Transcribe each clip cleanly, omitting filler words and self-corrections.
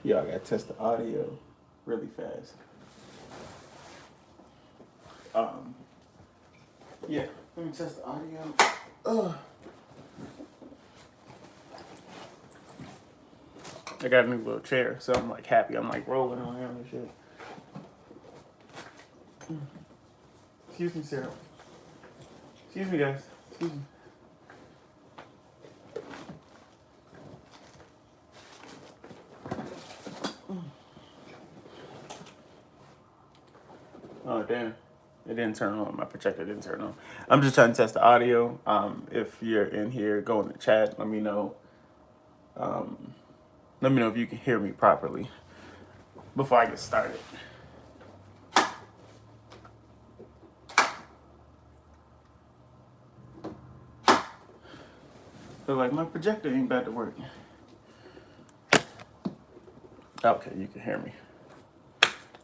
Yo, I gotta test the audio really fast. Yeah, let me test the audio. I got a new little chair, so I'm like happy. I'm like rolling around and shit. Excuse me, Sarah. Excuse me, guys. Excuse me. Oh, damn. It didn't turn on. My projector didn't turn on. I'm just trying to test the audio. If you're in here, go in the chat. Let me know. Let me know if you can hear me properly before I get started. But like my projector ain't about to work. Okay, you can hear me.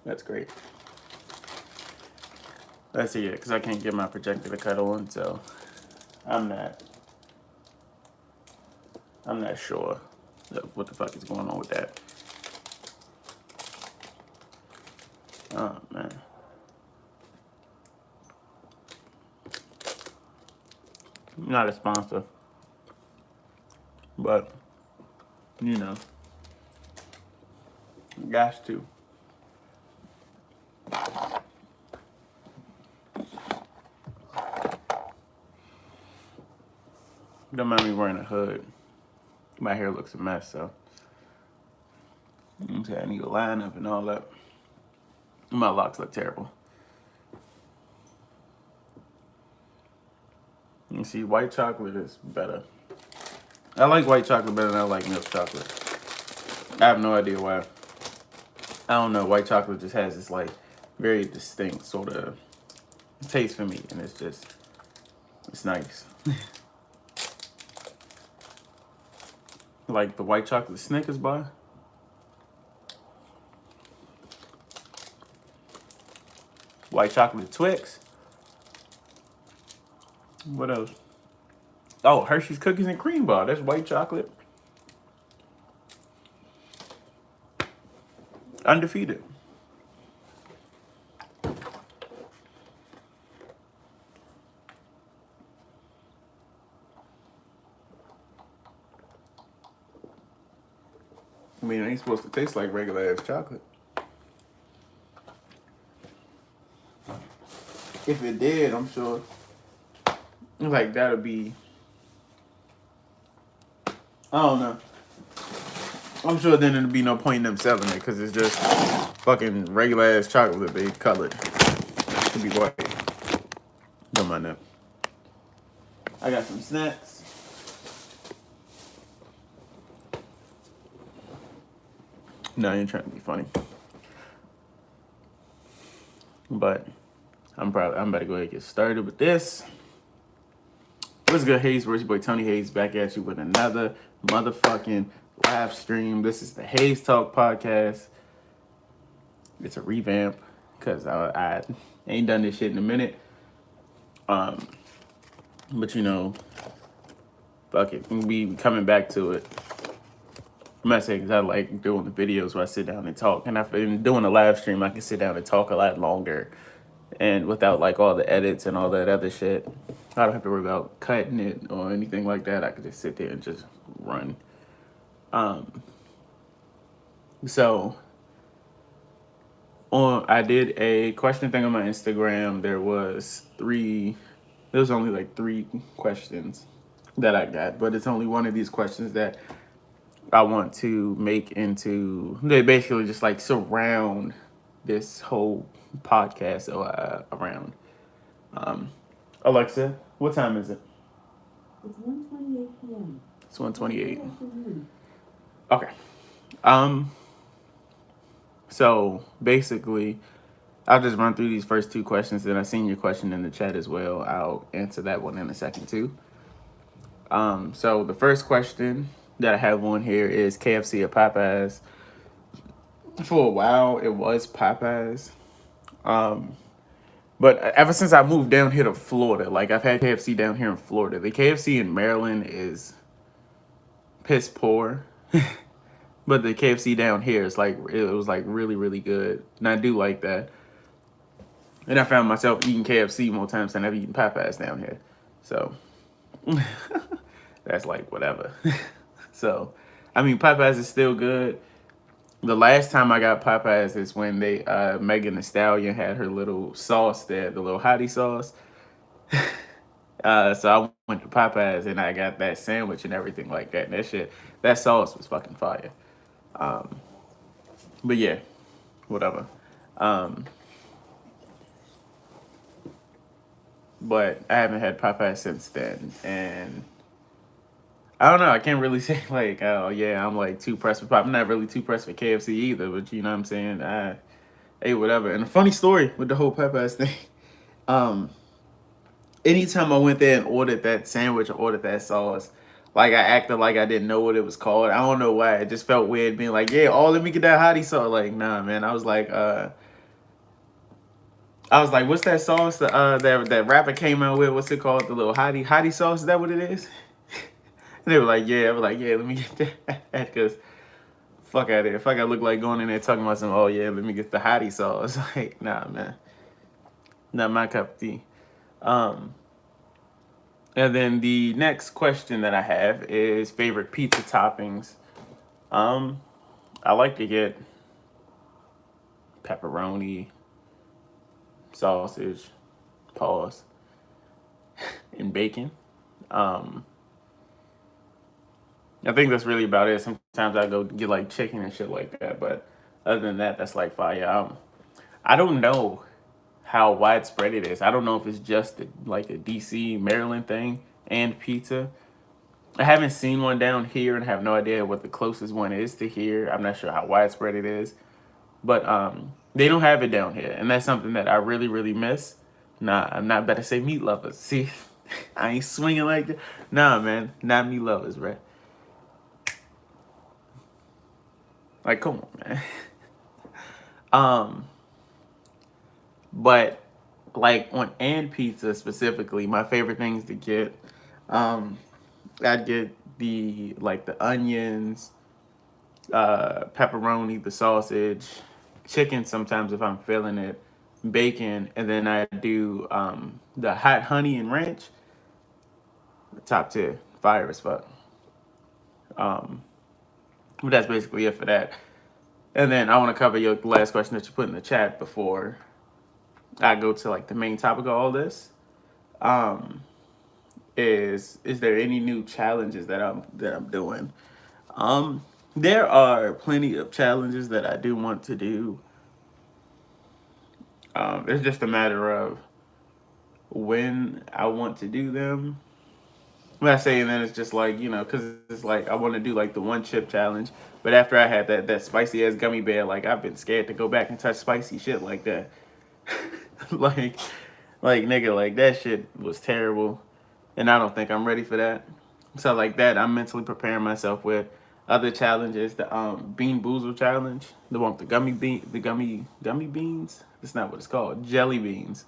That's great. Let's see it, because I can't get my projector to cut on, so I'm not sure what the fuck is going on with that. Oh man. Not a sponsor. But you know. Got to. Don't mind me wearing a hood. My hair looks a mess, so I need to line up and all that. My locks look terrible. You see, white chocolate is better. I like white chocolate better than I like milk chocolate. I have no idea why. I don't know. White chocolate just has this like very distinct sort of taste for me, and it's nice. Like the white chocolate Snickers bar. White chocolate Twix. What else? Oh, Hershey's Cookies and Cream bar. That's white chocolate. Undefeated. I mean, it ain't supposed to taste like regular ass chocolate. If it did, I'm sure like that'll be, I don't know. I'm sure then there'd be no point in them selling it because it's just fucking regular ass chocolate they colored to be white. Don't mind that. I got some snacks. No, I ain't trying to be funny. But I'm about to go ahead and get started with this. What's good, Hayes? Where's your boy Tony Hayes back at you with another motherfucking live stream. This is the HazzzeTalk Podcast. It's a revamp because I ain't done this shit in a minute. But you know, fuck it, we'll be coming back to it. I'm not saying because I like doing the videos where I sit down and talk, and I've been doing a live stream. I can sit down and talk a lot longer, and without like all the edits and all that other shit. I don't have to worry about cutting it or anything like that. I could just sit there and just run. So I did a question thing on my Instagram. There was only like 3 questions that I got, but it's only one of these questions that I want to make into, they basically just like surround this whole podcast around. Alexa, what time is it? It's 1:28 p.m. It's 1:28. Okay. So basically, I'll just run through these first 2 questions. Then I seen your question in the chat as well. I'll answer that one in a second too. So the first question that I have on here is KFC or Popeyes. For a while, it was Popeyes. But ever since I moved down here to Florida, like I've had KFC down here in Florida. The KFC in Maryland is piss poor. But the KFC down here is like it was like really really good, and I do like that. And I found myself eating KFC more times than I've eaten Popeyes down here. So that's like whatever. So, I mean, Popeyes is still good. The last time I got Popeyes is when they Megan Thee Stallion had her little sauce there, the little hottie sauce. So I went to Popeyes and I got that sandwich and everything like that. And that sauce was fucking fire. Um, but yeah, whatever. Um, but I haven't had Popeyes since then, and I don't know. I can't really say like, oh yeah, I'm like too pressed for Pop. I'm not really too pressed for KFC either, but you know what I'm saying. I ate whatever. And a funny story with the whole Popeyes thing. Um, anytime I went there and ordered that sandwich or ordered that sauce, like I acted like I didn't know what it was called. I don't know why. It just felt weird being like, yeah, oh, let me get that hottie sauce. Like, nah, man. I was like, what's that sauce that rapper came out with? What's it called? The little hottie sauce? Is that what it is? And they were like, yeah. I was like, yeah, let me get that because fuck out of here. If I look like going in there talking about some, oh yeah, let me get the hottie sauce. Like, nah, man, not my cup of tea. Um, and then the next question that I have is favorite pizza toppings. Um, I like to get pepperoni, sausage, pause, and bacon. Um, I think that's really about it. Sometimes I go get like chicken and shit like that, but other than that, that's like fire. I don't know how widespread it is. I don't know if it's just like a DC, Maryland thing and pizza. I haven't seen one down here and have no idea what the closest one is to here. I'm not sure how widespread it is, but they don't have it down here, and that's something that I really really miss. Nah, I'm not about to say meat lovers. See, I ain't swinging like that. Nah, man, not meat lovers, right? Like, come on, man. Um, but like on and pizza specifically, my favorite things to get, um, I'd get the onions, pepperoni, the sausage, chicken sometimes if I'm feeling it, bacon, and then I do the hot honey and ranch. Top tier, fire as fuck. Um, but that's basically it for that. And then I want to cover your last question that you put in the chat before I go to like the main topic of all this. Um, is there any new challenges that I'm doing? Um, there are plenty of challenges that I do want to do. It's just a matter of when I want to do them. When I say and then it's just like because it's like I want to do like the one chip challenge, but after I had that spicy ass gummy bear, like I've been scared to go back and touch spicy shit like that. like like nigga, like that shit was terrible, and I don't think I'm ready for that. So like that, I'm mentally preparing myself with other challenges. The Bean Boozle challenge, the one with the gummy beans. That's not what it's called. Jelly beans.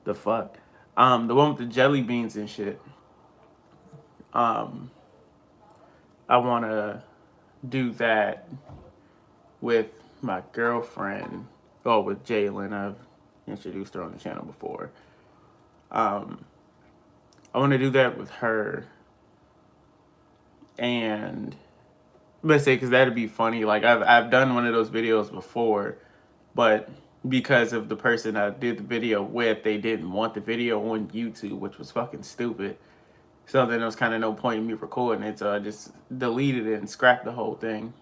The fuck. The one with the jelly beans and shit. Um, I wanna do that with my girlfriend. Oh, with Jalen. I've introduced her on the channel before. Um, I want to do that with her, and let's say because that'd be funny. Like I've done one of those videos before, but because of the person I did the video with, they didn't want the video on YouTube, which was fucking stupid. So then there was kind of no point in me recording it, so I just deleted it and scrapped the whole thing.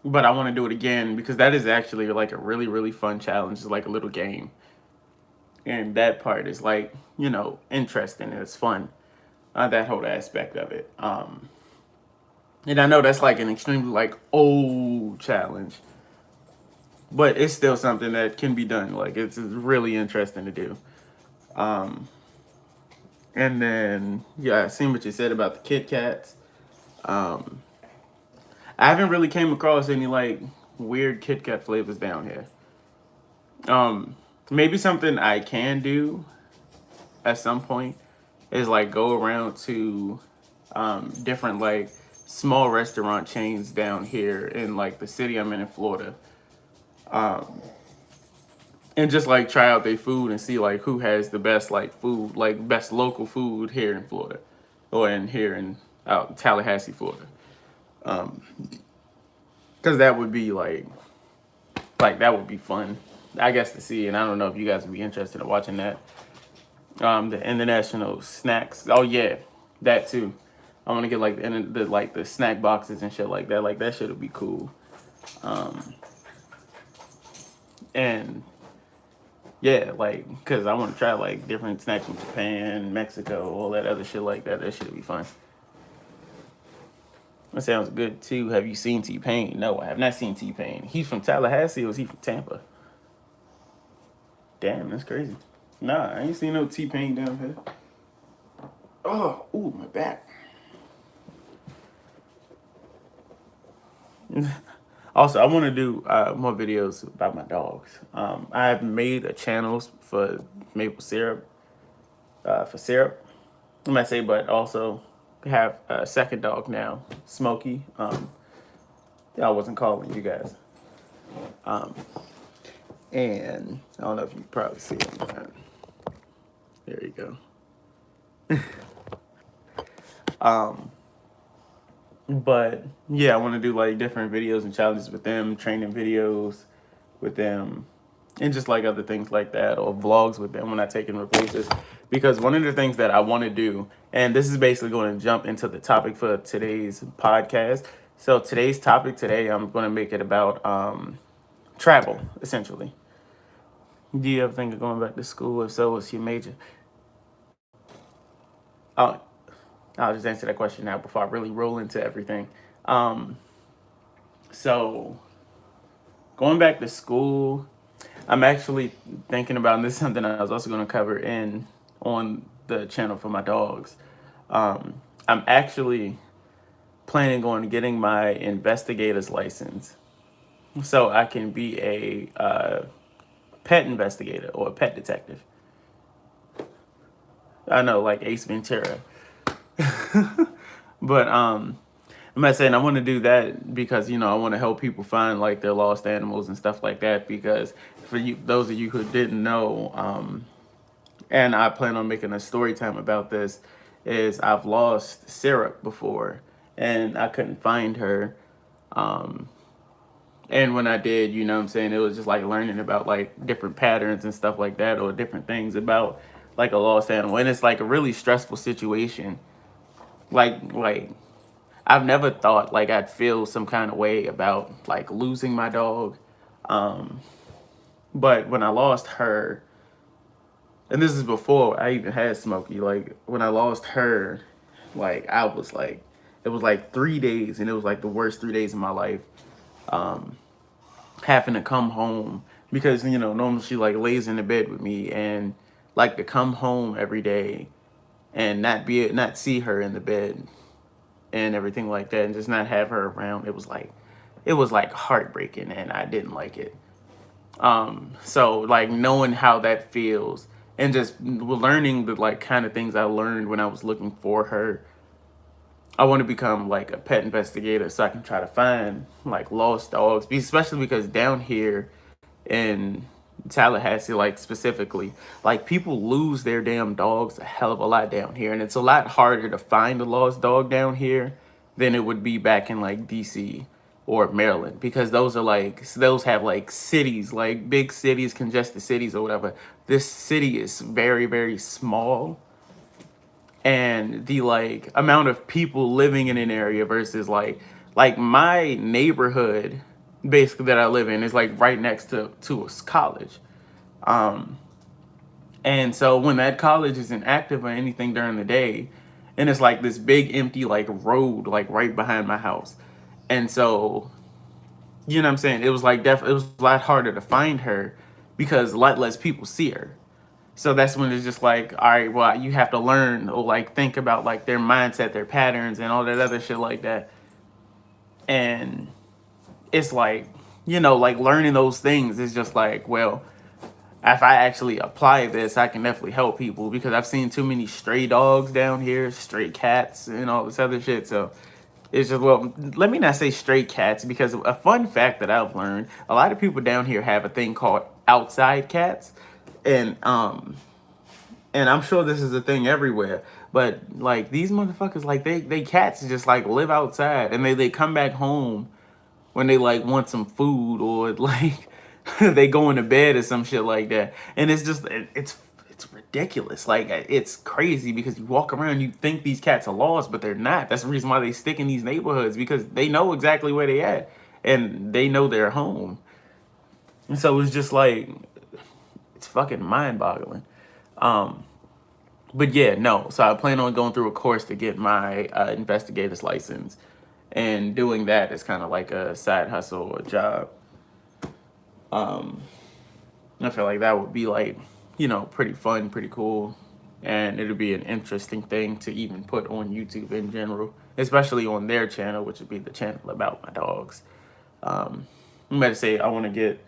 But I want to do it again because that is actually like a really really fun challenge. It's like a little game, and that part is like interesting and it's fun. That whole aspect of it. And I know that's like an extremely like old challenge, but it's still something that can be done. Like it's really interesting to do. Um, and then yeah, I seen what you said about the Kit Kats. Um, I haven't really came across any like weird Kit Kat flavors down here. Maybe something I can do at some point is like go around to different like small restaurant chains down here in like the city I'm in Florida, and just like try out their food and see like who has the best like food, like best local food here in Florida, or in here in out Tallahassee, Florida. Because that would be like that would be fun, I guess, to see. And I don't know if you guys would be interested in watching that. The international snacks. Oh yeah, that too. I want to get like the snack boxes and shit like that. Like that shit would be cool. And yeah, like because I want to try like different snacks from Japan, Mexico, all that other shit like that. That shit would be fun. That sounds good too. Have you seen T-Pain? No, I have not seen T-Pain. He's from Tallahassee, or is he from Tampa? Damn, that's crazy. Nah, I ain't seen no T-Pain down here. Oh, ooh, my back. Also, I want to do more videos about my dogs. I have made a channel for maple syrup, for syrup. I might say, but also have a second dog now, Smokey. I wasn't calling you guys. And I don't know if you probably see it. There you go. But yeah, I want to do like different videos and challenges with them, training videos with them, and just like other things like that, or vlogs with them when I take in places. Because one of the things that I want to do, and this is basically going to jump into the topic for today's podcast. So today's topic today, I'm going to make it about travel, essentially. Do you ever think of going back to school? If so, what's your major? Oh, I'll just answer that question now before I really roll into everything. Um, so going back to school, I'm actually thinking about, and this is something I was also going to cover in on the channel for my dogs. I'm actually planning on getting my investigator's license so I can be a pet investigator or a pet detective. I know, like Ace Ventura. But I'm not saying I want to do that because I want to help people find like their lost animals and stuff like that. Because for you, those of you who didn't know, and I plan on making a story time about this, is I've lost Syrup before, and I couldn't find her. And when I did, what I'm saying, it was just like learning about like different patterns and stuff like that, or different things about like a lost animal, and it's like a really stressful situation. Like I've never thought like I'd feel some kind of way about like losing my dog. But when I lost her, and this is before I even had Smokey, like when I lost her, like I was like, it was like 3 days, and it was like the worst 3 days of my life. Having to come home because normally she like lays in the bed with me, and like to come home every day and not see her in the bed and everything like that, and just not have her around. It was like heartbreaking, and I didn't like it. So like knowing how that feels, and just learning the like kind of things I learned when I was looking for her, I want to become like a pet investigator so I can try to find like lost dogs, especially because down here in Tallahassee, like specifically, like people lose their damn dogs a hell of a lot down here, and it's a lot harder to find a lost dog down here than it would be back in like DC or Maryland, because those have like cities, like big cities, congested cities or whatever. This city is very, very small, and the like amount of people living in an area versus like my neighborhood basically that I live in is like right next to a college. And so when that college isn't active or anything during the day, and it's like this big empty like road like right behind my house. And so, what I'm saying? It was like it was a lot harder to find her because a lot less people see her. So that's when it's just like, all right, well, you have to learn or like think about like their mindset, their patterns, and all that other shit like that. And it's like, like learning those things is just like, well, if I actually apply this, I can definitely help people because I've seen too many stray dogs down here, stray cats, and all this other shit. So It's just, well, let me not say stray cats, because a fun fact that I've learned, a lot of people down here have a thing called outside cats, and I'm sure this is a thing everywhere. But like these motherfuckers, like they cats just like live outside, and they come back home when they like want some food, or like they go into bed or some shit like that. And it's just it's ridiculous. Like it's crazy, because you walk around, you think these cats are lost, but they're not. That's the reason why they stick in these neighborhoods, because they know exactly where they at, and they know they're home. And so it's just like it's fucking mind boggling. Um, but yeah, no. So I plan on going through a course to get my investigator's license, and doing that is kind of like a side hustle or job. Um, I feel like that would be like, pretty fun, pretty cool, and it'll be an interesting thing to even put on YouTube in general, especially on their channel, which would be the channel about my dogs. I'm about to say I want to get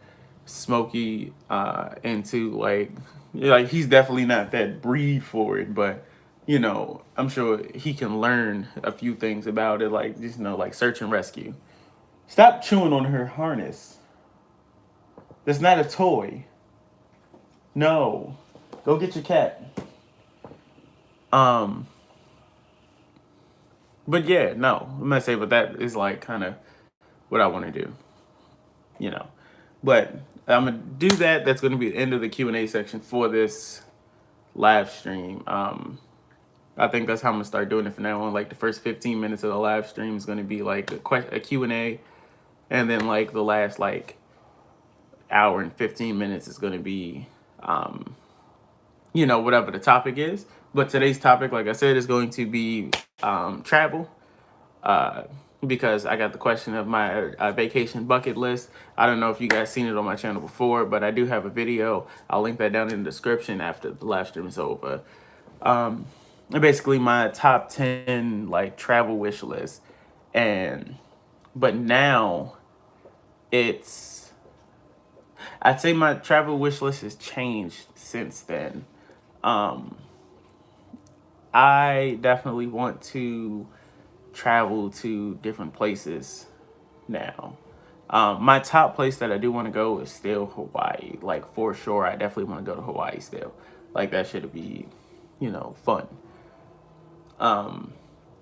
Smokey into like, he's definitely not that breed for it, but I'm sure he can learn a few things about it, like just like search and rescue. Stop chewing on her harness. That's not a toy. No, go get your cat. Um, but yeah, no, I'm gonna say, but that is like kind of what I want to do, you know. But I'm gonna do that. That's gonna be the end of the Q&A section for this live stream. I think that's how I'm gonna start doing it from now on. Like the first 15 minutes of the live stream is gonna be like a Q&A, and then like the last like hour and 15 minutes is gonna be whatever the topic is. But today's topic, like I said, is going to be travel. Uh, because I got the question of my vacation bucket list. I don't know if you guys seen it on my channel before, but I do have a video. I'll link that down in the description after the live stream is over. And basically my top 10 like travel wish list. But now I'd say my travel wish list has changed since then. I definitely want to travel to different places now. My top place that I do want to go is still Hawaii. Like for sure, I definitely want to go to Hawaii still. Like that should be, fun.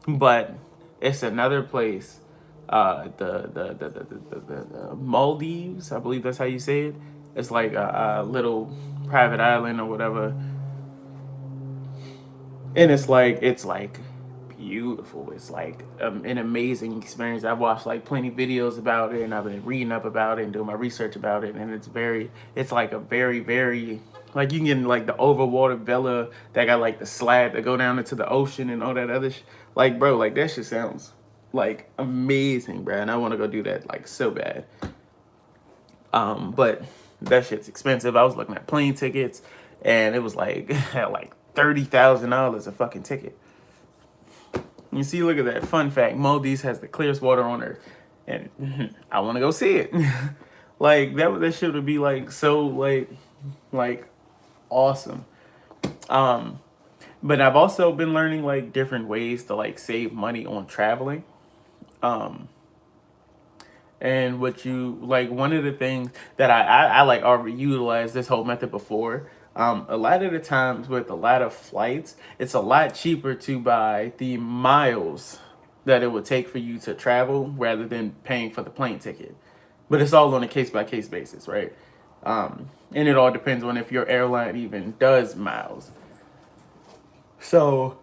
But it's another place, the Maldives, I believe that's how you say it. It's like a little private island or whatever, and it's like beautiful. It's like an amazing experience. I've watched like plenty of videos about it, and I've been reading up about it and doing my research about it, and it's like a very, very, like you can get in like the overwater villa that got like the slab that go down into the ocean and all that other like bro, like that shit sounds like amazing, bro, and I want to go do that like so bad. But that shit's expensive. I was looking at plane tickets, and it was like at like $30,000 a fucking ticket. You see, look at that. Fun fact: Maldives has the clearest water on earth, and I want to go see it. Like that shit would be like so like awesome. But I've also been learning like different ways to like save money on traveling. And what you like, one of the things that I like already utilized this whole method before. A lot of the times with a lot of flights, it's a lot cheaper to buy the miles that it would take for you to travel rather than paying for the plane ticket. But it's all on a case by case basis, right? And it all depends on if your airline even does miles. So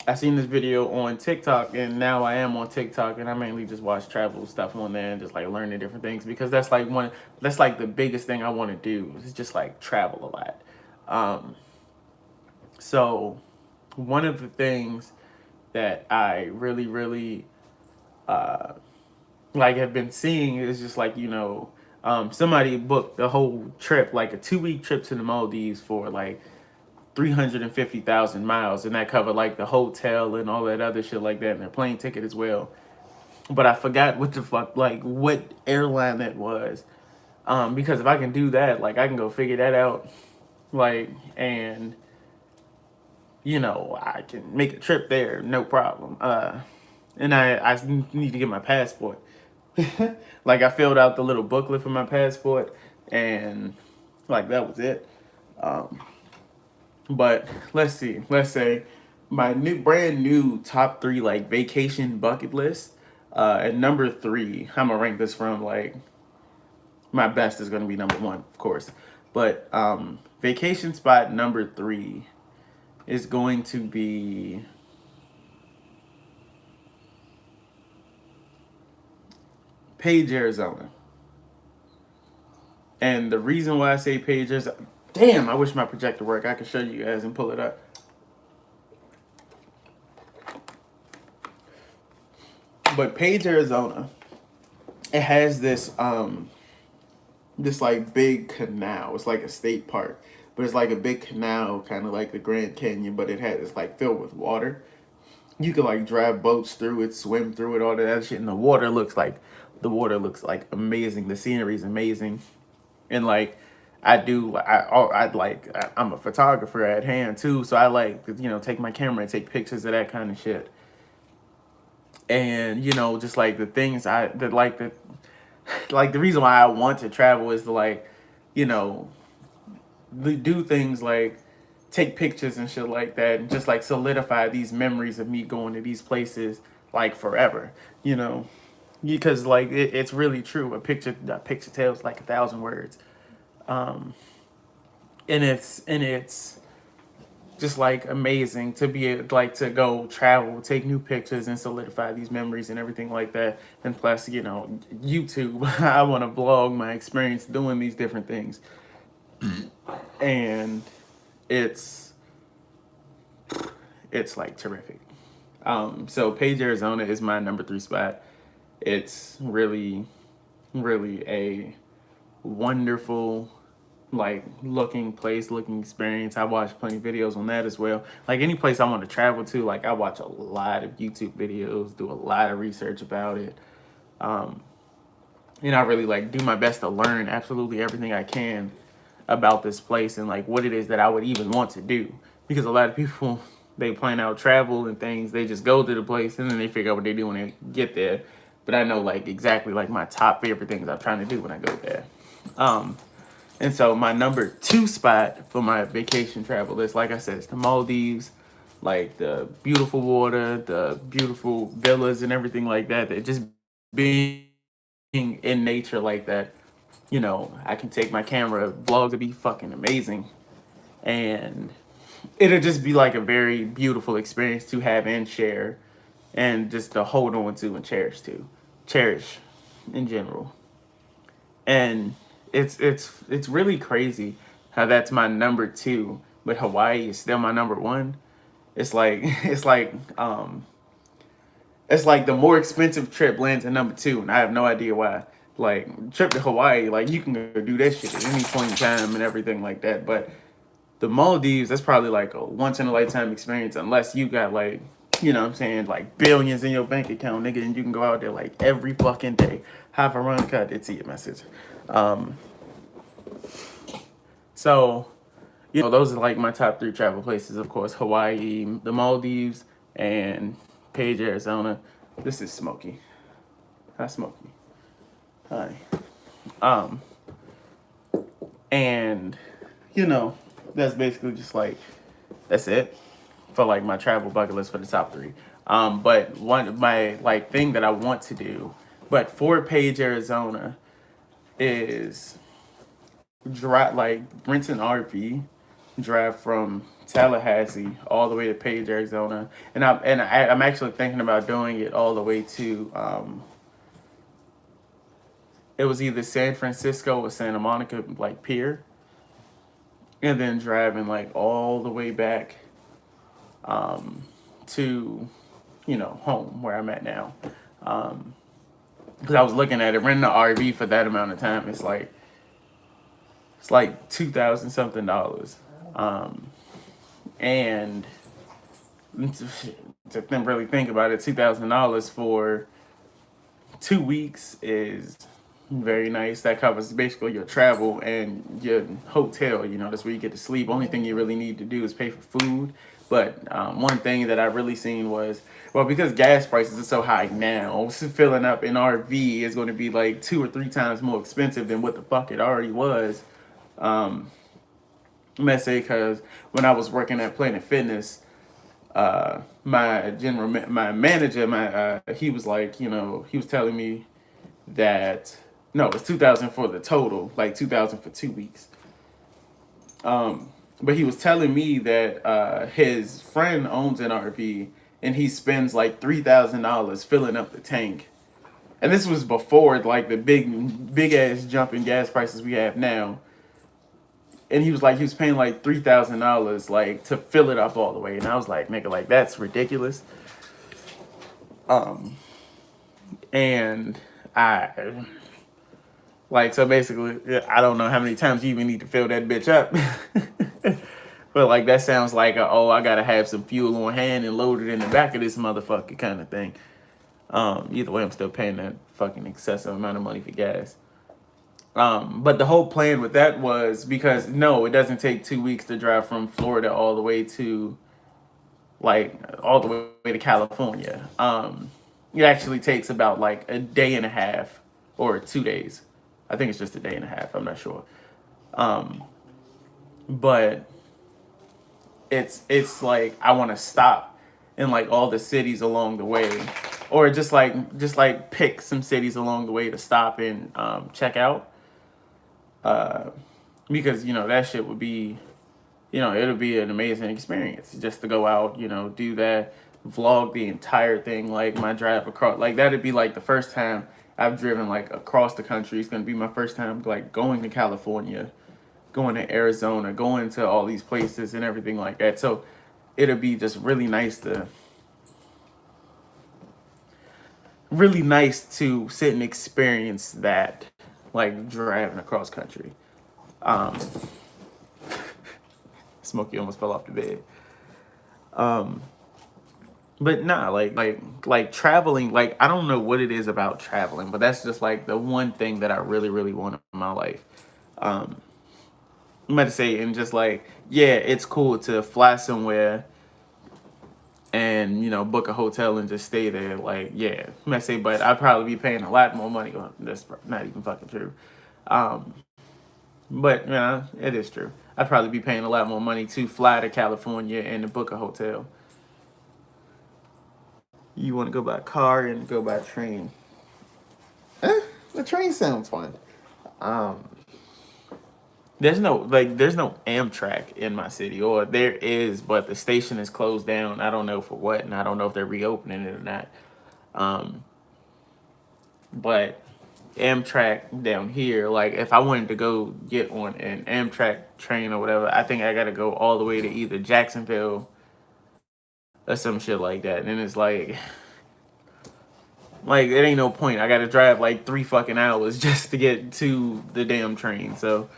I seen this video on TikTok, and now I am on TikTok, and I mainly just watch travel stuff on there and just like learning different things, because that's like the biggest thing I want to do is just like travel a lot. So one of the things that I really, really like have been seeing is just like, somebody booked a whole trip, like a 2-week trip to the Maldives for like 350,000 miles, and that covered like the hotel and all that other shit like that, and their plane ticket as well. But I forgot what the fuck, like what airline that was. Because if I can do that, like I can go figure that out, like, and I can make a trip there, no problem. And I need to get my passport. Like I filled out the little booklet for my passport, and like that was it. Um, but let's see. Let's say my brand new top three like vacation bucket list. At number three, I'm gonna rank this from like my best is gonna be number one, of course. But vacation spot number three is going to be Page, Arizona. And the reason why I say Page, Arizona, damn, I wish my projector worked. I could show you guys and pull it up. But Page, Arizona, it has this like big canal. It's like a state park, but it's like a big canal, kind of like the Grand Canyon, but it's like filled with water. You can like drive boats through it, swim through it, all that shit, and the water looks like amazing. The scenery is amazing, and like I'm a photographer at hand too, so I like take my camera and take pictures of that kind of shit. And just like the things I that like the like the reason why I want to travel is to like you know do things like take pictures and shit like that, and just like solidify these memories of me going to these places like forever. You know, because like it's really true. A picture tells like 1,000 words. Um, and it's just like amazing to be like to go travel, take new pictures, and solidify these memories and everything like that. And plus, YouTube. I want to vlog my experience doing these different things, and it's it's like terrific. So Page, Arizona is my number three spot. It's really, really a wonderful like looking experience. I watch plenty of videos on that as well. Like any place I want to travel to, like I watch a lot of YouTube videos, do a lot of research about it. Um, I really like do my best to learn absolutely everything I can about this place and like what it is that I would even want to do. Because a lot of people they plan out travel and things, they just go to the place and then they figure out what they do when they get there. But I know like exactly like my top favorite things I'm trying to do when I go there. Um, and so my number two spot for my vacation travel list, like I said, it's the Maldives, like the beautiful water, the beautiful villas and everything like that. That just being in nature like that, I can take my camera, vlogs would be fucking amazing. And it'll just be like a very beautiful experience to have and share and just to hold on to and cherish in general. And it's really crazy how that's my number two, but Hawaii is still my number one. It's like it's like the more expensive trip lands at number two, and I have no idea why. Like trip to Hawaii, like you can go do that shit at any point in time and everything like that. But the Maldives, that's probably like a once in a lifetime experience, unless you got like, what I'm saying, like billions in your bank account, nigga, and you can go out there like every fucking day. Hi, Veronica, I did see your message. Um, so, those are like my top three travel places, of course, Hawaii, the Maldives, and Page, Arizona. This is Smokey. Hi, Smokey. Hi. Um, and, that's basically just like, that's it for like my travel bucket list for the top three. But one of my like thing that I want to do, but for Page, Arizona, is drive like rent an RV, drive from Tallahassee all the way to Page, Arizona, and I'm actually thinking about doing it all the way to it was either San Francisco or Santa Monica like pier, and then driving like all the way back to home where I'm at now. Because I was looking at it, renting an RV for that amount of time, it's like $2,000 something. And to really think about it, $2,000 for 2 weeks is very nice. That covers basically your travel and your hotel. That's where you get to sleep. Only thing you really need to do is pay for food. But one thing that I really seen was, well, because gas prices are so high now, filling up an RV is going to be like 2 or 3 times more expensive than what the fuck it already was. Um, let's say because when I was working at Planet Fitness, my manager, he was like, he was telling me that no, it's 2,000 for the total, like 2,000 for 2 weeks. But he was telling me that his friend owns an RV and he spends like $3,000 filling up the tank. And this was before like the big ass jump in gas prices we have now. And he was like, he was paying like $3,000 like to fill it up all the way. And I was like, nigga, like that's ridiculous. Um, and I like, so basically, I don't know how many times you even need to fill that bitch up. But like that sounds like I gotta have some fuel on hand and load it in the back of this motherfucker kind of thing. Either way, I'm still paying that fucking excessive amount of money for gas. But the whole plan with that was because no, it doesn't take 2 weeks to drive from Florida all the way to all the way to California. It actually takes about like a day and a half or 2 days. I think it's just a day and a half. I'm not sure. But it's like I want to stop in like all the cities along the way, or just like pick some cities along the way to stop and check out. Because that shit would be, it'll be an amazing experience just to go out, do that, vlog the entire thing, like my drive across, like that'd be like the first time I've driven like across the country. It's gonna be my first time like going to California, going to Arizona, going to all these places and everything like that. So it'll be just really nice to sit and experience that, like driving across country. Um, Smokey almost fell off the bed. Um, but nah, like traveling, like I don't know what it is about traveling, but that's just like the one thing that I really, really want in my life. Um, I'm about to say, and just like, yeah, it's cool to fly somewhere and book a hotel and just stay there. Like, yeah, I'm gonna say, but I'd probably be paying a lot more money. Well, that's not even fucking true. Um, but it is true. I'd probably be paying a lot more money to fly to California and to book a hotel. You want to go by car and go by train? The train sounds fun. Um, there's no Amtrak in my city, or there is, but the station is closed down. I don't know for what, and I don't know if they're reopening it or not. Um, but Amtrak down here, like if I wanted to go get on an Amtrak train or whatever, I think I gotta go all the way to either Jacksonville or some shit like that. And it's like it ain't no point. I gotta drive like 3 fucking hours just to get to the damn train. So,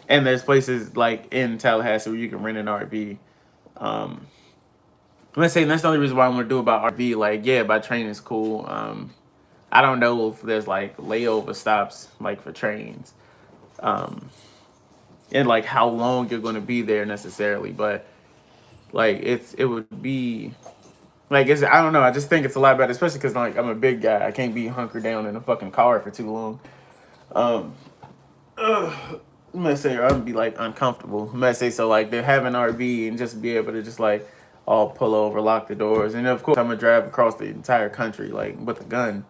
and there's places like in Tallahassee where you can rent an RV. Um, let's say that's the only reason why I want to do about RV. Like, yeah, by train is cool. I don't know if there's like layover stops like for trains, um, and like how long you're gonna be there necessarily. But like it would be like I don't know. I just think it's a lot better, especially because like I'm a big guy. I can't be hunkered down in a fucking car for too long. Um, I'm gonna say I'm gonna be like uncomfortable. I'm gonna say so like they have an RV and just be able to just like all pull over, lock the doors, and of course I'm gonna drive across the entire country like with a gun.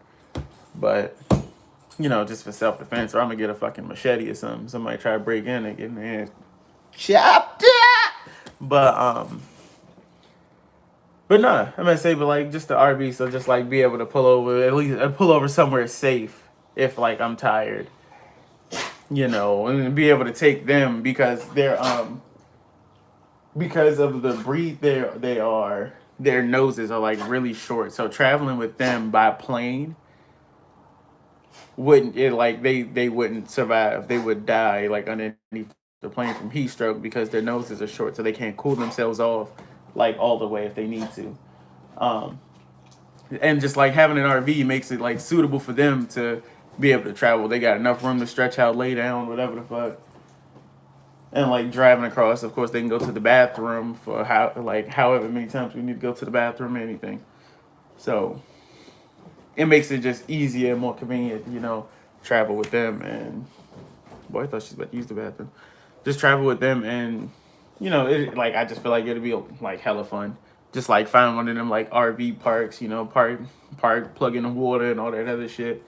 But just for self defense, or I'm gonna get a fucking machete or something. Somebody try to break in and get in their hands chopped. But but no, I'm gonna say, but like just the RV, so just like be able to pull over at least pull over somewhere safe if like I'm tired, and be able to take them because they're because of the breed their noses are like really short. So traveling with them by plane wouldn't it like they wouldn't survive. They would die like underneath the plane from heat stroke because their noses are short, so they can't cool themselves off like all the way if they need to. Um, and just like having an RV makes it like suitable for them to be able to travel. They got enough room to stretch out, lay down, whatever the fuck. And like driving across, of course, they can go to the bathroom for however many times we need to go to the bathroom or anything. So it makes it just easier and more convenient, travel with them. And boy, I thought she's about to use the bathroom. Just travel with them, and I just feel like it'll be like hella fun. Just like find one of them like RV parks, plug in the water and all that other shit.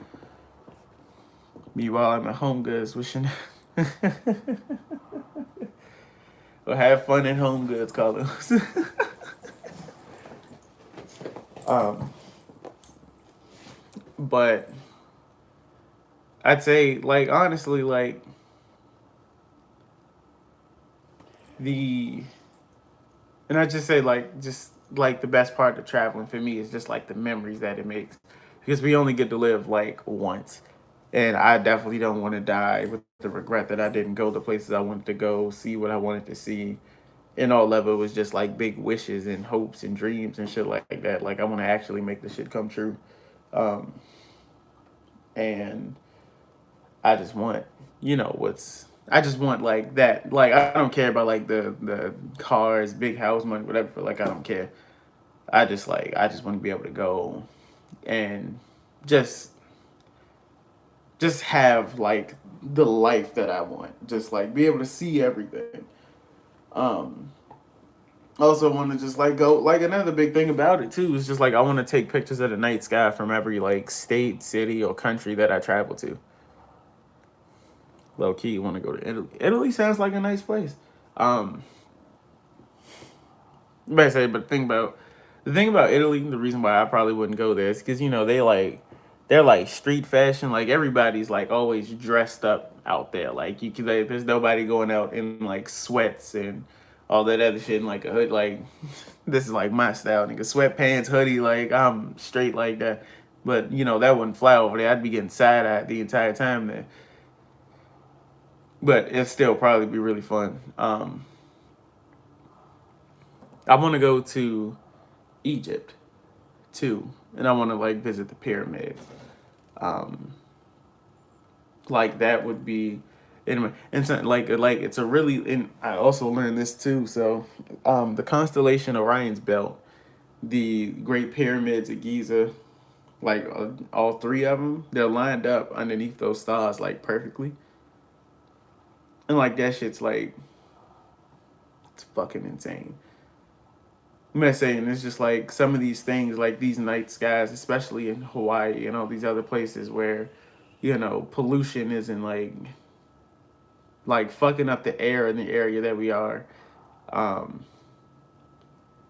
Meanwhile, I'm at Home Goods wishing. Or have fun in Home Goods, Carlos. um, but I'd say, like, honestly, like the, and I just say, like, just like the best part of traveling for me is just like the memories that it makes, because we only get to live like once, and I definitely don't want to die with the regret that I didn't go the places I wanted to go, see what I wanted to see, and all of it was just like big wishes and hopes and dreams and shit like that. Like I want to actually make the shit come true, um, and I just want, what's. I just want like that. Like I don't care about like the cars, big house, money, whatever. Like I don't care. I just want to be able to go and just just have like the life that I want. Just like be able to see everything. Um, Also want to just like go like another big thing about it too is just like I want to take pictures of the night sky from every like state, city, or country that I travel to. Low key, want to go to Italy. Italy sounds like a nice place. Um, but the thing about Italy, the reason why I probably wouldn't go there is because they're like street fashion. Like everybody's like always dressed up out there. Like there's nobody going out in like sweats and all that other shit and like a hood. Like this is like my style, nigga. Sweatpants, hoodie. Like I'm straight like that. But that wouldn't fly over there. I'd be getting side eyed the entire time there. But it'd still probably be really fun. I want to go to Egypt too, and I want to like visit the pyramids. Um, like that would be anyway, and so, like it's a really. And I also learned this too. So, the constellation Orion's Belt, the Great Pyramids of Giza, like all three of them, they're lined up underneath those stars like perfectly, and like that shit's like it's fucking insane. I'm not saying it's just like some of these things, like these night skies, especially in Hawaii and all these other places where, pollution isn't like fucking up the air in the area that we are. Um,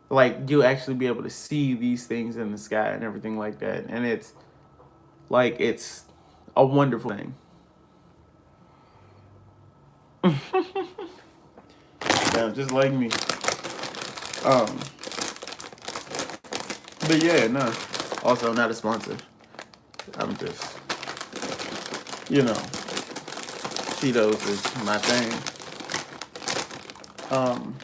like you'll actually be able to see these things in the sky and everything like that, and it's a wonderful thing. Yeah, just like me. Um, but yeah, no. Also, not a sponsor. I'm just, you know. Cheetos is my thing. Um,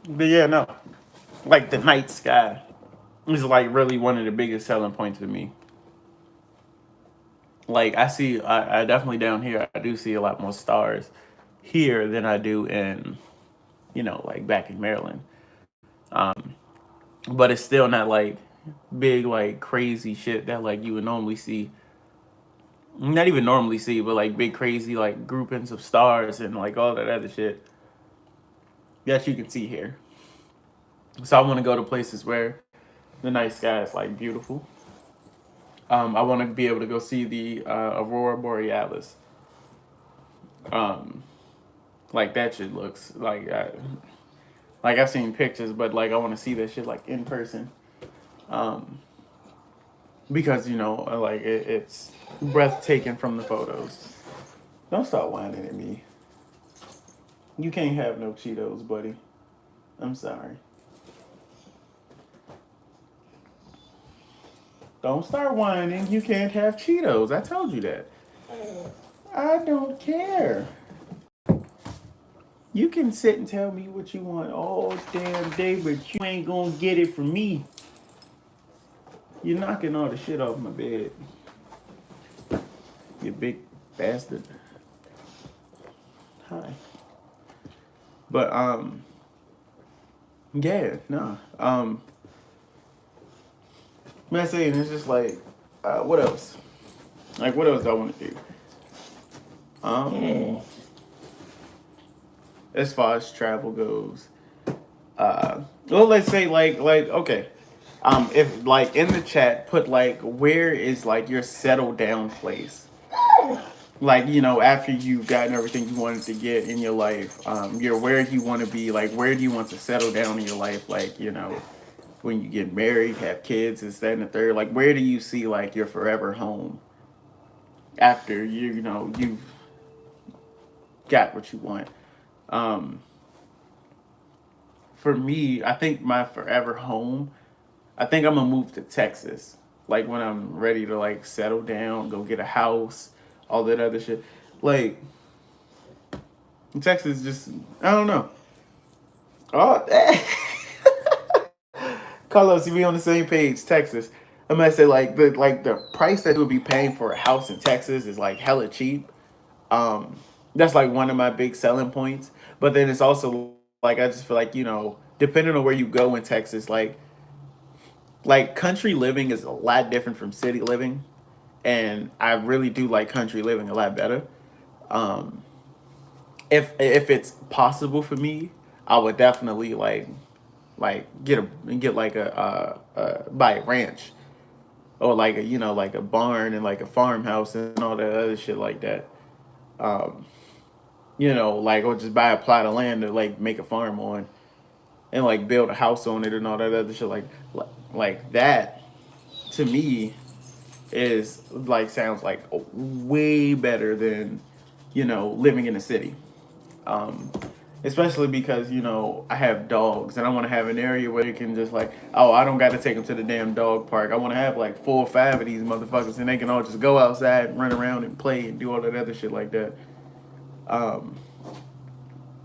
but yeah, no, like the night sky is like really one of the biggest selling points for me. Like I definitely down here, I do see a lot more stars here than I do in, like back in Maryland. Um, but it's still not like big, like crazy shit that like you would normally see. Not even normally see, but like big crazy like groupings of stars and like all that other shit that you can see here. So I want to go to places where the night sky is like beautiful. I want to be able to go see the aurora borealis. Um, like that shit looks like I've seen pictures, but like I want to see that shit like in person. Um, because like it's breathtaking from the photos. Don't start whining at me. You can't have no Cheetos, buddy. I'm sorry. Don't start whining. You can't have Cheetos. I told you that. I don't care. You can sit and tell me what you want all damn day, but you ain't gonna get it from me. You're knocking all the shit off my bed. You big bastard. Hi. But yeah, no. Man, saying it's just like, what else? Like, what else do I want to do? Um, as far as travel goes, well, let's say like okay, if like in the chat, put like where is like your settle down place? Like after you've gotten everything you wanted to get in your life, you're where you want to be. Like, where do you want to settle down in your life? Like, when you get married, have kids, is that and the third. Like, where do you see like your forever home after you've got what you want? Um, for me, I think my forever home, I think I'm gonna move to Texas. Like when I'm ready to like settle down, go get a house, all that other shit. Like Texas, just I don't know. Oh, Carlos, you be on the same page. Texas. I'm gonna say like the price that you would be paying for a house in Texas is like hella cheap. Um, that's like one of my big selling points. But then it's also like I just feel like depending on where you go in Texas, like country living is a lot different from city living, and I really do like country living a lot better. Um, if it's possible for me, I would definitely like get like buy a ranch or like a like a barn and like a farmhouse and all that other shit like that. Um, like or just buy a plot of land to like make a farm on and like build a house on it and all that other shit like that to me is like sounds like way better than living in a city. Um, Especially because I have dogs and I want to have an area where you can just like, oh, I don't got to take them to the damn dog park. I want to have like 4 or 5 of these motherfuckers and they can all just go outside and run around and play and do all that other shit like that. Um,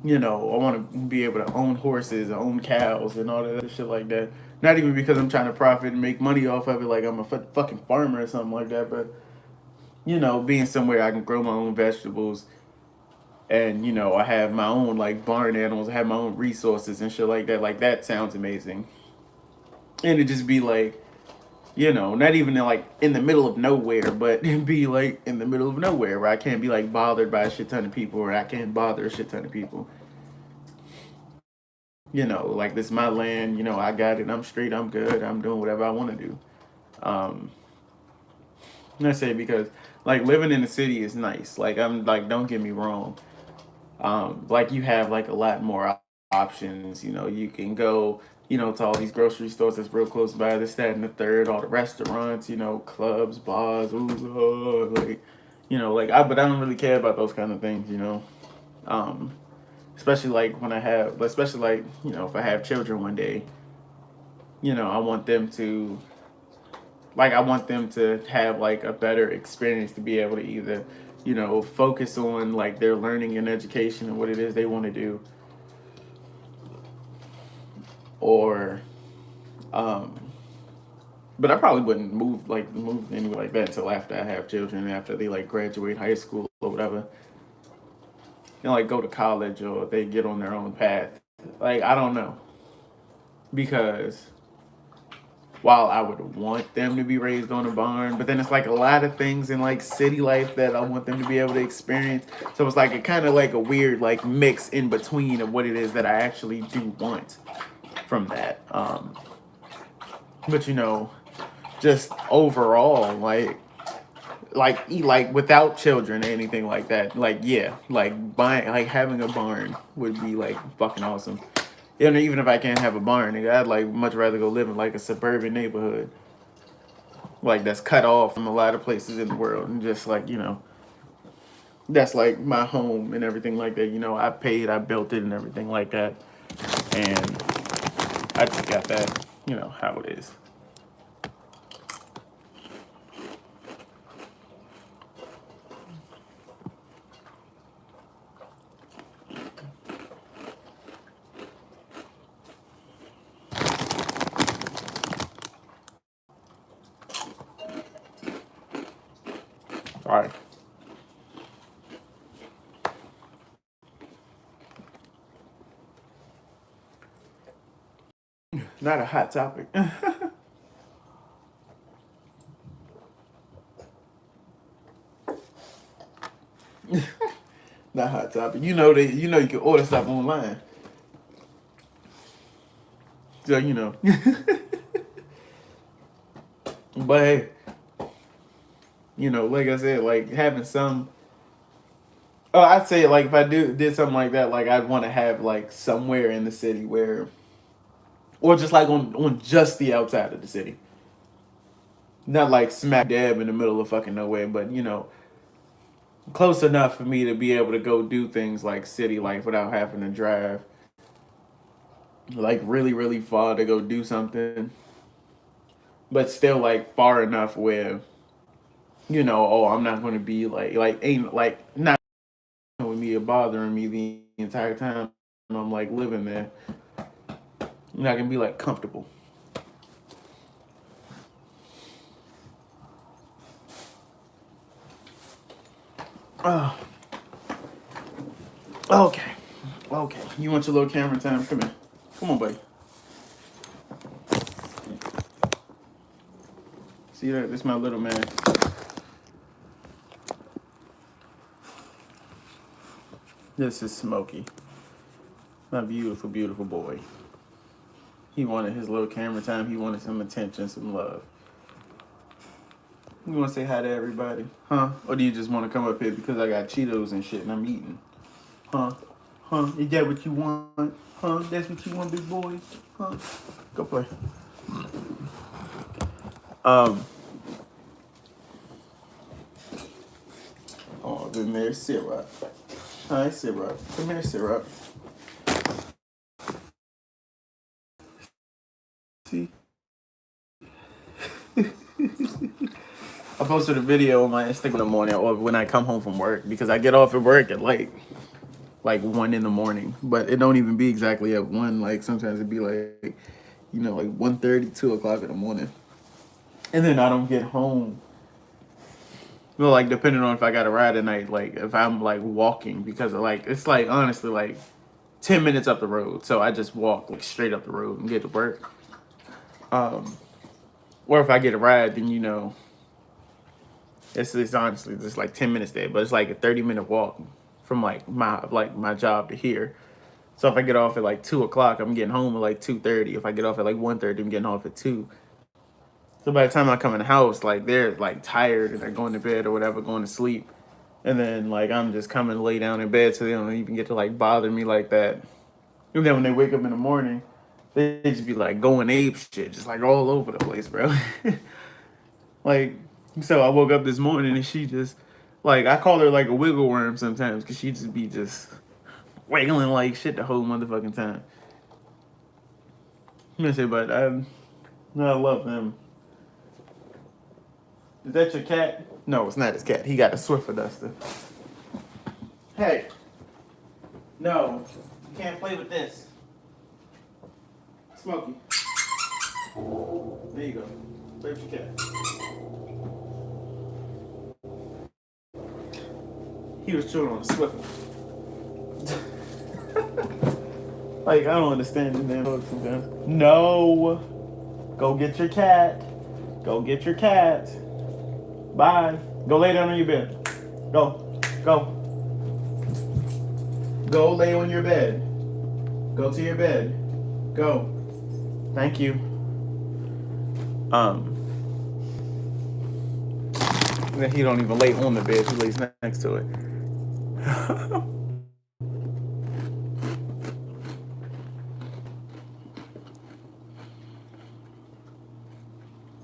I want to be able to own horses, own cows, and all that other shit like that. Not even because I'm trying to profit and make money off of it, like I'm a fucking farmer or something like that, but being somewhere I can grow my own vegetables, and I have my own like barn animals, I have my own resources and shit like that. Like that sounds amazing, and it just be like not even like in the middle of nowhere, but it be like in the middle of nowhere where I can't be like bothered by a shit ton of people, or I can't bother a shit ton of people. Like this is my land. I got it. I'm straight. I'm good. I'm doing whatever I want to do. Um, and I say because like living in the city is nice. Like I'm like don't get me wrong. Like you have like a lot more options. You can go to all these grocery stores that's real close by. This, that, and the third. All the restaurants. Clubs, bars. Ooh, like like but I don't really care about those kind of things. Um, especially like when I have, especially like if I have children one day, I want them to have like a better experience to be able to either focus on like their learning and education and what it is they want to do, or um but I probably wouldn't move anywhere like that until after I have children, after they like graduate high school or whatever, like go to college or they get on their own path. Like I don't know, because while I would want them to be raised on a barn, but then it's like a lot of things in like city life that I want them to be able to experience. So it's like a kind of like a weird like mix in between of what it is that I actually do want from that. But just overall, like without children or anything like that, like yeah, like buying like having a barn would be like fucking awesome. Even if I can't have a barn, nigga, I'd like much rather go live in like a suburban neighborhood, like that's cut off from a lot of places in the world, and just like that's like my home and everything like that. I paid, I built it, and everything like that, and I just got that. How it is. Not a hot topic. Not hot topic. You can order stuff online. So But hey, like I said, like having some. Oh, I'd say like if I did something like that, like I'd want to have like somewhere in the city where, or just like on just the outside of the city, not like smack dab in the middle of fucking nowhere, but close enough for me to be able to go do things like city life without having to drive like really really far to go do something, but still like far enough where oh, I'm not going to be like ain't like not with me or bothering me the entire time I'm like living there. I'm not gonna be like comfortable. Oh, okay, okay. You want your little camera time? Come here. Come on, buddy. See that? This is my little man. This is Smokey. My beautiful, beautiful boy. He wanted his little camera time. He wanted some attention, some love. You want to say hi to everybody? Huh? Or do you just want to come up here because I got Cheetos and shit and I'm eating? Huh? Huh? Is that what you want? Huh? That's what you want, big boy? Huh? Go play. Oh, then there's Syrup. Hi, Syrup. Come here, Syrup. See? I posted a video on my Instagram in the morning or when I come home from work because I get off at work at like 1 in the morning, but it don't even be exactly at 1. Like sometimes it'd be like like 1:30, 2 o'clock in the morning, and then I don't get home. Well, like depending on if I got a ride at night, like if I'm like walking because like it's like honestly like 10 minutes up the road, so I just walk like straight up the road and get to work. Or if I get a ride, then it's honestly just like 10 minutes there, but it's like a 30-minute walk from like my job to here. So if I get off at like 2 o'clock, I'm getting home at like 2:30. If I get off at like 1:30, I'm getting off at 2. So by the time I come in the house, like they're like tired and they're going to bed or whatever, going to sleep. And then like I'm just coming to lay down in bed so they don't even get to like bother me like that. And then when they wake up in the morning, they just be like going ape shit, just like all over the place, bro. Like, so I woke up this morning and she just, like, I call her like a wiggle worm sometimes because she just be just wiggling like shit the whole motherfucking time. But I love them. Is that your cat? No, it's not his cat. He got a Swiffer duster. Hey, no, you can't play with this. Smokey. There you go. Play with your cat. He was chewing on a Swiffer. Like, I don't understand this damn dog sometimes. No. Go get your cat. Go get your cat. Bye. Go lay down on your bed. Go. Go. Go lay on your bed. Go to your bed. Go. Thank you. He don't even lay on the bed. He lays next to it.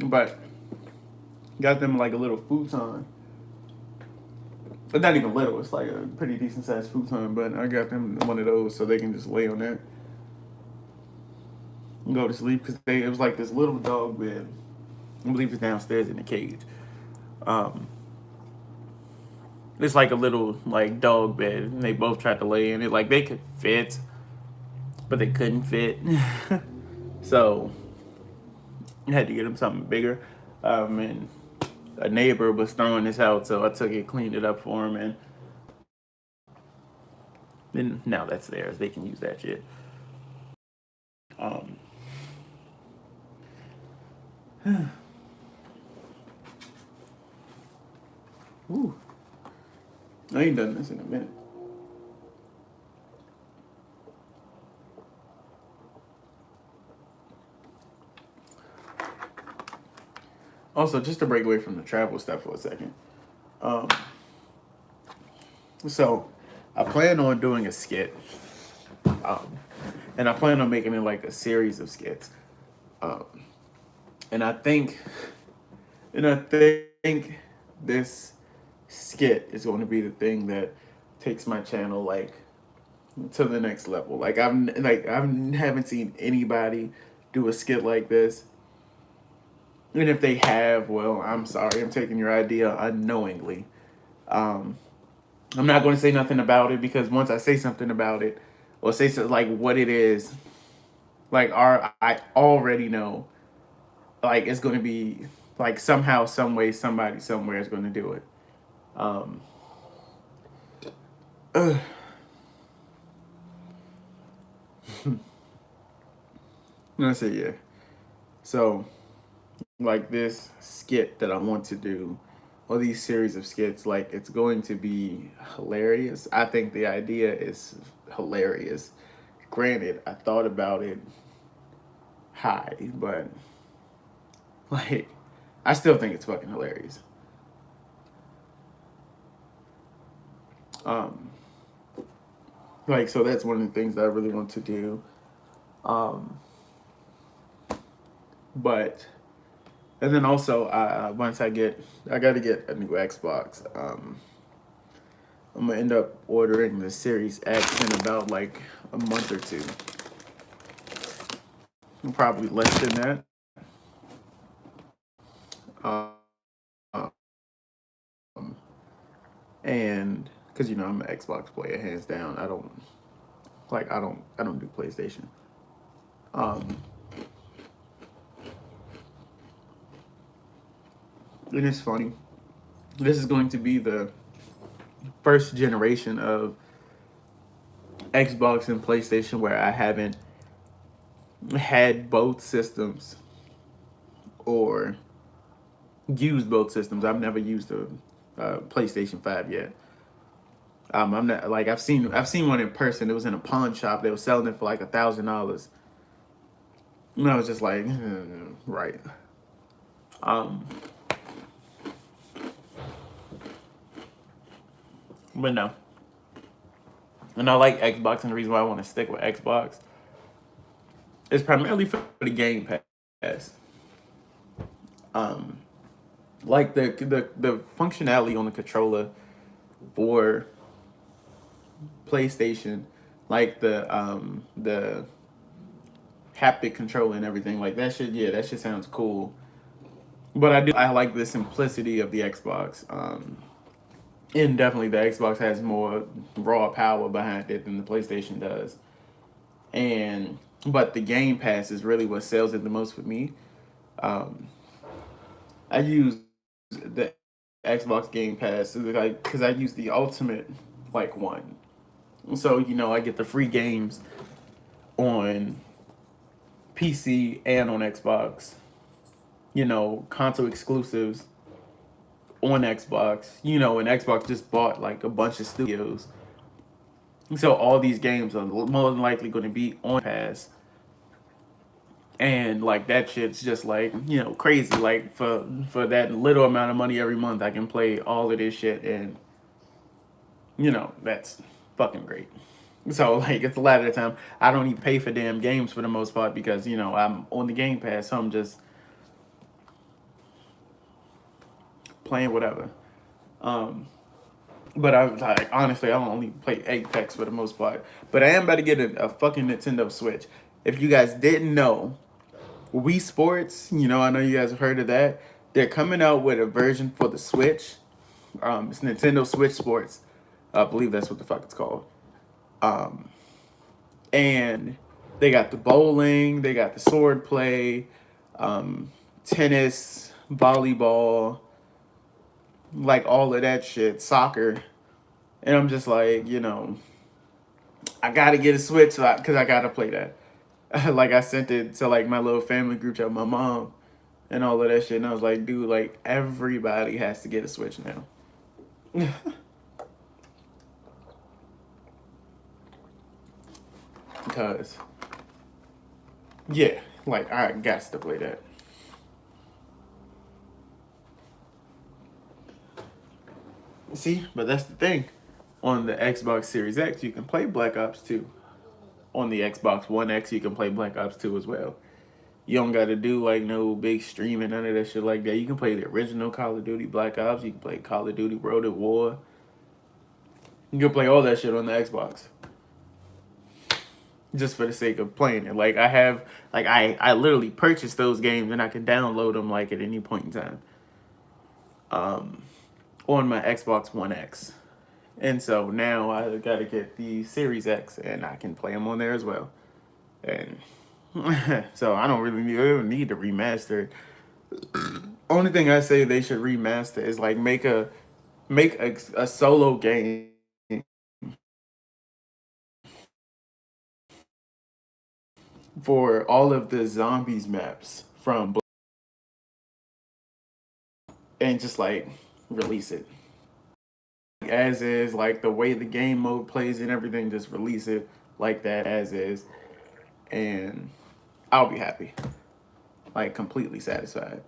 But got them like a little futon. But not even little. It's like a pretty decent sized futon. But I got them one of those so they can just lay on that and go to sleep because it was like this little dog bed. I believe it's downstairs in the cage. It's like a little like dog bed, and they both tried to lay in it. Like they could fit, but they couldn't fit. So I had to get him something bigger. And a neighbor was throwing this out, so I took it, cleaned it up for him, and then now that's theirs. They can use that shit. Ooh, I ain't done this in a minute. Also, just to break away from the travel stuff for a second. Um, so I plan on doing a skit. Um, and I plan on making it like a series of skits. Um, and I think, and I think this skit is going to be the thing that takes my channel like to the next level. I haven't seen anybody do a skit like this. And if they have, well, I'm sorry, I'm taking your idea unknowingly. Um, I'm not going to say nothing about it because once I say something about it, or say something like what it is, I already know, like it's going to be like somehow, some way, somebody somewhere is going to do it. Um, uh, let's say yeah. So like this skit that I want to do, or these series of skits, like it's going to be hilarious. I think the idea is hilarious. Granted, I thought about it high, but like I still think it's fucking hilarious. Um, like so that's one of the things that I really want to do. Um, but and then also once I got to get a new Xbox. I'm gonna end up ordering the Series X in about like a month or two. Probably less than that. Um, and because I'm an Xbox player, hands down. I don't do PlayStation. Um, and it's funny. This is going to be the first generation of Xbox and PlayStation where I haven't had both systems or used both systems. I've never used a PlayStation 5 yet. I'm not like I've seen one in person. It was in a pawn shop. They were selling it for like $1,000. And I was just like, right. Um, but no. And I like Xbox, and the reason why I want to stick with Xbox is primarily for the Game Pass. Um, like the functionality on the controller for PlayStation, like the haptic controller and everything, like that shit. Yeah, that shit sounds cool. But I like the simplicity of the Xbox. And definitely the Xbox has more raw power behind it than the PlayStation does. And but the Game Pass is really what sells it the most for me. Um, I use the Xbox Game Pass like because I use the Ultimate like one. So I get the free games on PC and on Xbox. Console exclusives on Xbox. And Xbox just bought like a bunch of studios. So all these games are more than likely going to be on Pass. And like that shit's just like, crazy. Like for that little amount of money every month I can play all of this shit and that's fucking great. So like it's a lot of the time I don't even pay for damn games for the most part because, I'm on the Game Pass, so I'm just playing whatever. Um But I like honestly, I don't only play Apex for the most part. But I am about to get a fucking Nintendo Switch. If you guys didn't know, Wii Sports, I know you guys have heard of that. They're coming out with a version for the Switch. It's Nintendo Switch Sports. I believe that's what the fuck it's called. Um, and they got the bowling, they got the sword play, tennis, volleyball, like all of that shit, soccer. And I'm just like, I gotta get a Switch because I gotta play that. Like I sent it to like my little family group chat, my mom, and all of that shit. And I was like, dude, like everybody has to get a Switch now. Because yeah, like I got to play that. See, but that's the thing. On the Xbox Series X, you can play Black Ops 2. On the Xbox One X, you can play Black Ops 2 as well. You don't got to do like no big streaming, none of that shit like that. You can play the original Call of Duty Black Ops. You can play Call of Duty World at War. You can play all that shit on the Xbox. Just for the sake of playing it. Like I literally purchased those games and I can download them like at any point in time. On my Xbox One X. And so now I gotta get the Series X and I can play them on there as well. And so I don't really need to remaster. Only thing I say they should remaster is like make a solo game for all of the zombies maps from and just like release it as is, like the way the game mode plays and everything. Just release it like that as is, and I'll be happy, like completely satisfied.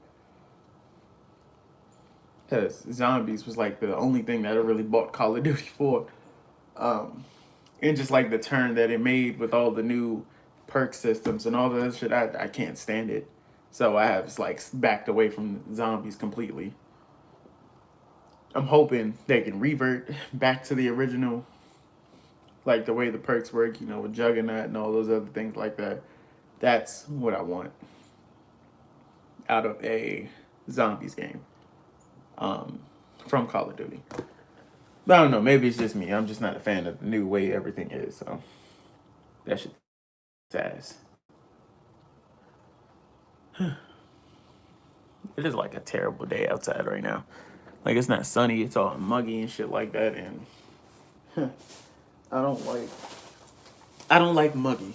Because zombies was like the only thing that I really bought Call of Duty for. And just like the turn that it made with all the new perk systems and all that shit, I can't stand it. So I have like backed away from zombies completely. I'm hoping they can revert back to the original, like the way the perks work, with Juggernaut and all those other things like that. That's what I want out of a zombies game, from Call of Duty. But I don't know. Maybe it's just me. I'm just not a fan of the new way everything is. So that shit's ass. It is like a terrible day outside right now. Like it's not sunny. It's all muggy and shit like that. And I don't like. I don't like muggy.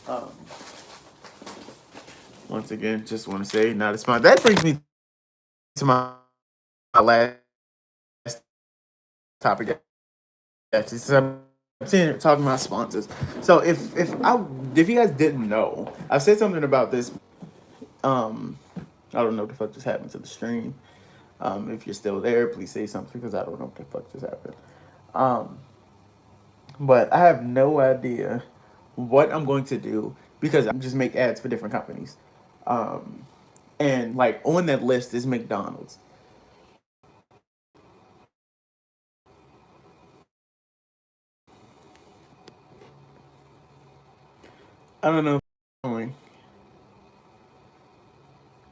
Um, Once again, just want to say not a sponsor. That brings me to my last topic. Actually, so I'm sitting here talking about sponsors. So if you guys didn't know, I've said something about this. I don't know what the fuck just happened to the stream. If you're still there, please say something because I don't know what the fuck just happened. But I have no idea what I'm going to do because I just make ads for different companies. And like on that list is McDonald's. I don't know if I'm going,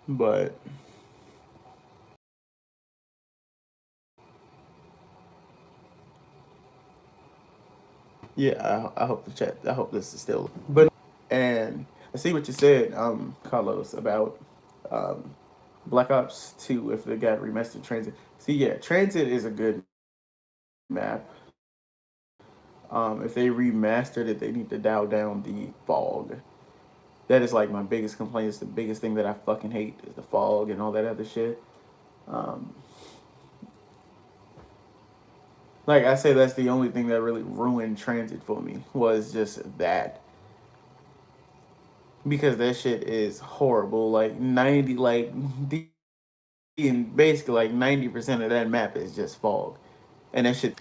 but yeah, I hope the chat. I hope this is still. But and I see what you said, Carlos, about Black Ops 2 if they got remastered Transit. See, yeah, Transit is a good map. If they remastered it, they need to dial down the fog. That is like my biggest complaint. It's the biggest thing that I fucking hate is the fog and all that other shit. Um, like I say, that's the only thing that really ruined Transit for me was just that. Because that shit is horrible. Like 90, like and basically like 90% of that map is just fog, and that shit.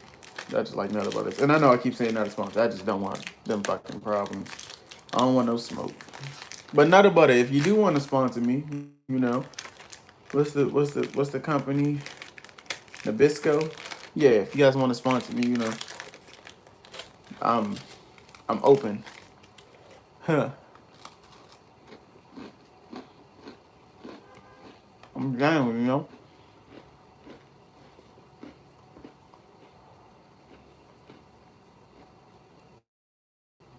I just like Nutter Butters, and I know I keep saying Nutter Sponsor. I just don't want them fucking problems. I don't want no smoke. But Nutter Butter, if you do want to sponsor me, what's the company? Nabisco. Yeah, if you guys want to sponsor me, I'm I'm open. Huh. I'm down,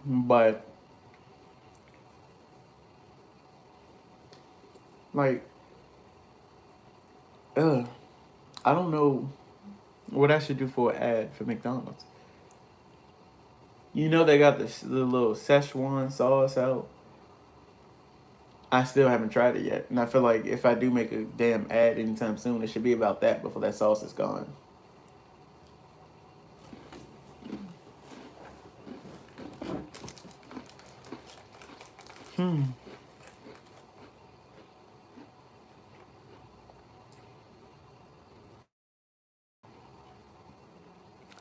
But like, I don't know what I should do for an ad for McDonald's. They got the little Szechuan sauce out. I still haven't tried it yet, and I feel like if I do make a damn ad anytime soon, it should be about that before that sauce is gone.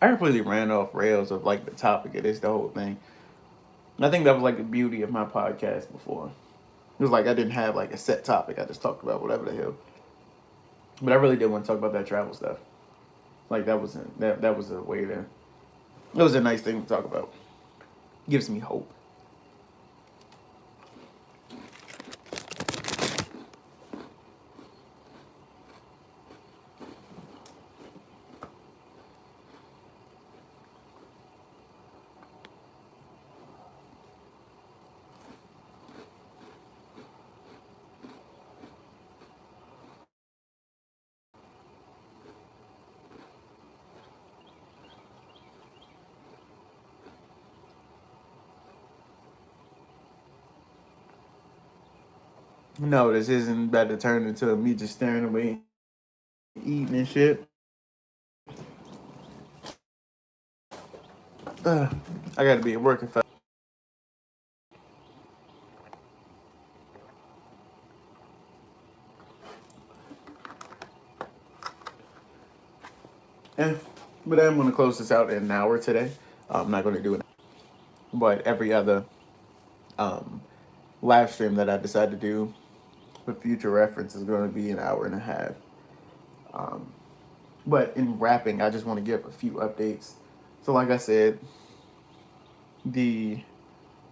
I completely ran off rails of like the topic of this, the whole thing. And I think that was like the beauty of my podcast before. It was like I didn't have like a set topic. I just talked about whatever the hell. But I really did want to talk about that travel stuff. Like that was a way to. It was a nice thing to talk about. Gives me hope. No, this isn't about to turn into me just staring away, eating and shit. I got to be at work if I. Eh, but I'm going to close this out in an hour today. I'm not going to do it, but every other um, live stream that I decide to do for future reference is going to be an hour and a half. Um, but in wrapping, I just want to give a few updates. So, like I said, the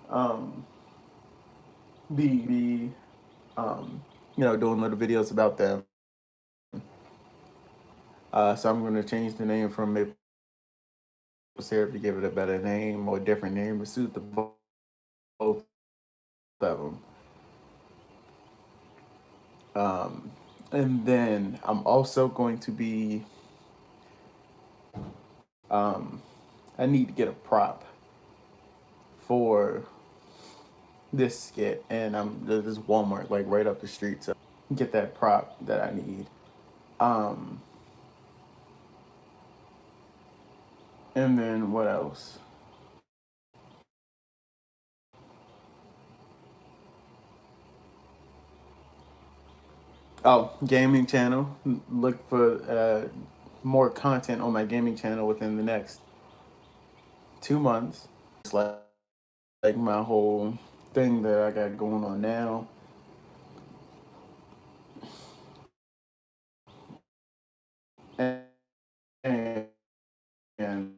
um, the doing little videos about them. So I'm going to change the name from Maple Syrup to give it a better name or a different name to suit the both of them. And then I'm also going to be. I need to get a prop for this skit, and there's Walmart like right up the street, so get that prop that I need. Um, and then what else? Oh, gaming channel. Look for more content on my gaming channel within the next 2 months. It's like my whole thing that I got going on now. And, and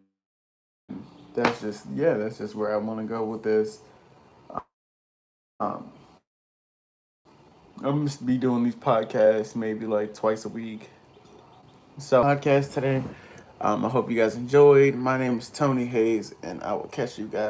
that's just where I want to go with this. Um, I'm just be doing these podcasts maybe like twice a week. So podcast today. I hope you guys enjoyed. My name is Tony Hayes, and I will catch you guys.